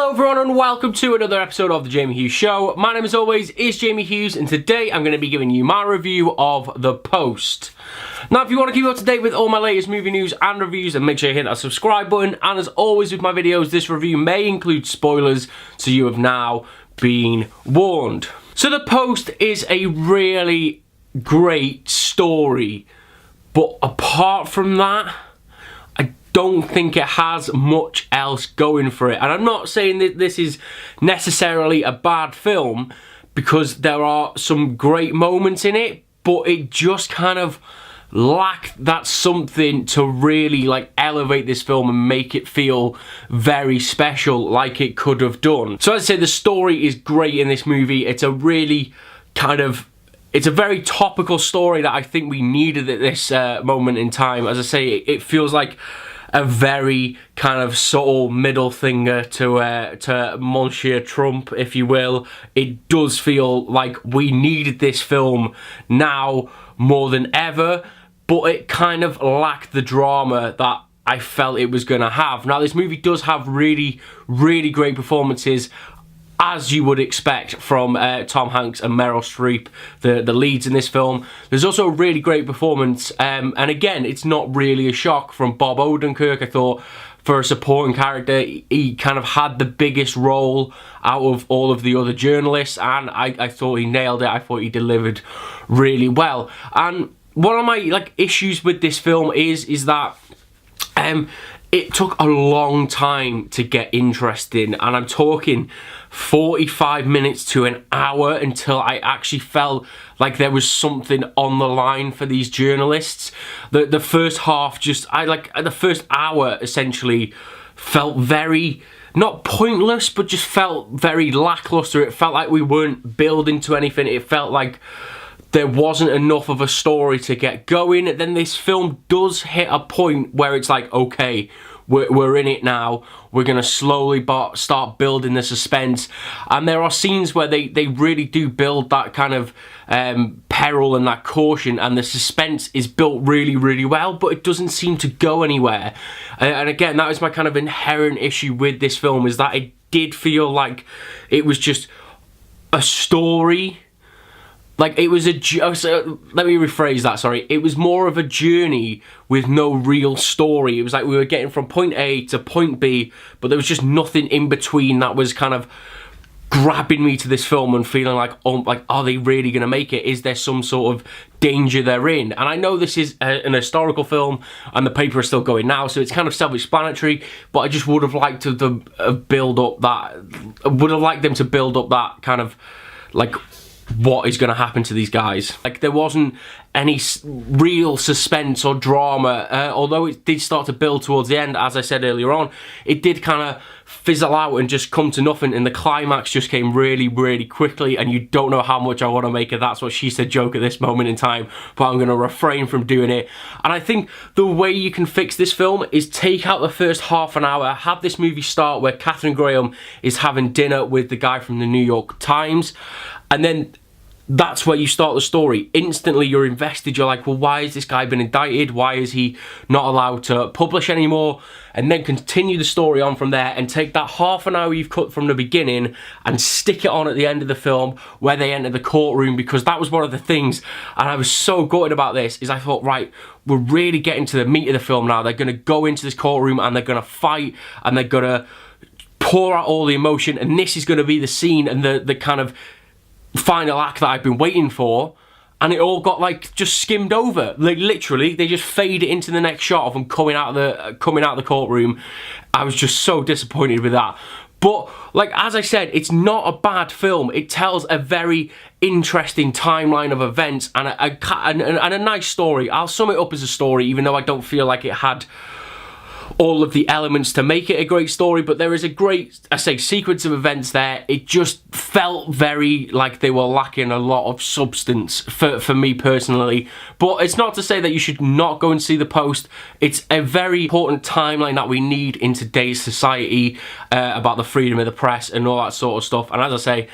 Hello everyone and welcome to another episode of The Jamie Hughes Show. My name as always is Jamie Hughes and today I'm going to be giving you my review of The Post. Now if you want to keep up to date with all my latest movie news and reviews, then make sure you hit that subscribe button, and as always with my videos, this review may include spoilers, so you have now been warned. So The Post is a really great story, but apart from that, I don't think it has much else going for it. And I'm not saying that this is necessarily a bad film, because there are some great moments in it, but it just kind of lacked that something to really like elevate this film and make it feel very special like it could have done. So as I say, the story is great in this movie. It's a really it's a very topical story that I think we needed at this moment in time. As I say, it feels like a very kind of subtle middle finger to Monsieur Trump, if you will. It does feel like we needed this film now more than ever, but it kind of lacked the drama that I felt it was going to have. Now, this movie does have really, really great performances, as you would expect from Tom Hanks and Meryl Streep, the leads in this film. There's also a really great performance, and again, it's not really a shock, from Bob Odenkirk. I thought for a supporting character, he kind of had the biggest role out of all of the other journalists, and I thought he nailed it. I thought he delivered really well. And one of my issues with this film is that it took a long time to get interesting, and I'm talking 45 minutes to an hour until I actually felt like there was something on the line for these journalists. The first half, the first hour essentially felt very, not pointless, but just felt very lackluster. It felt like we weren't building to anything. It felt like there wasn't enough of a story to get going. Then this film does hit a point where it's like, okay, we're in it now. We're going to slowly start building the suspense. And there are scenes where they really do build that kind of peril and that caution, and the suspense is built really, really well, but it doesn't seem to go anywhere. And again, that was my kind of inherent issue with this film, is that it did feel like it was just a story. Like, it was let me rephrase that, sorry. It was more of a journey with no real story. It was like we were getting from point A to point B, but there was just nothing in between that was kind of grabbing me to this film and feeling like, oh, are they really going to make it? Is there some sort of danger they're in? And I know this is an historical film and the paper is still going now, so it's kind of self-explanatory, but I just would have liked to build up that, I would have liked them to build up that kind of, what is going to happen to these guys. There wasn't any real suspense or drama, although it did start to build towards the end. As I said earlier on, it did kind of fizzle out and just come to nothing, and the climax just came really, really quickly, and you don't know how much I want to make a That's What She Said joke at this moment in time, but I'm going to refrain from doing it. And I think the way you can fix this film is take out the first half an hour, have this movie start where Katharine Graham is having dinner with the guy from the New York Times, and then that's where you start the story. Instantly you're invested. You're like, well, why has this guy been indicted? Why is he not allowed to publish anymore? And then continue the story on from there, and take that half an hour you've cut from the beginning and stick it on at the end of the film where they enter the courtroom, because that was one of the things, and I was so gutted about this, is I thought, right, we're really getting to the meat of the film now. They're going to go into this courtroom and they're going to fight and they're going to pour out all the emotion, and this is going to be the scene and the kind of final act that I've been waiting for, and it all got just skimmed over. Literally, they just fade it into the next shot of them coming out of the courtroom. I was just so disappointed with that. But as I said, it's not a bad film. It tells a very interesting timeline of events and a nice story. I'll sum it up as a story, even though I don't feel like it had all of the elements to make it a great story, but there is a great, sequence of events there. It just felt very like they were lacking a lot of substance for me personally. But it's not to say that you should not go and see The Post. It's a very important timeline that we need in today's society, about the freedom of the press and all that sort of stuff. And as I say,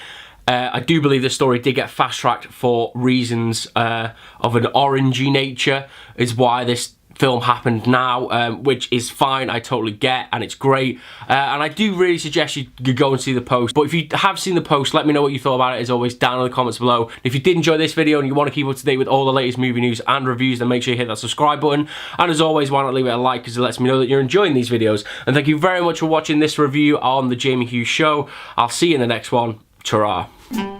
I do believe this story did get fast-tracked for reasons of an orangey nature, is why this film happened now, which is fine, I totally get, and it's great, and I do really suggest you go and see the post. But if you have seen the post, let me know what you thought about it, as always, down in the comments below. If you did enjoy this video and you want to keep up to date with all the latest movie news and reviews, then make sure you hit that subscribe button, and as always, why not leave it a like, because it lets me know that you're enjoying these videos. And thank you very much for watching this review on The Jamie Hughes Show. I'll see you in the next one. Ta-ra.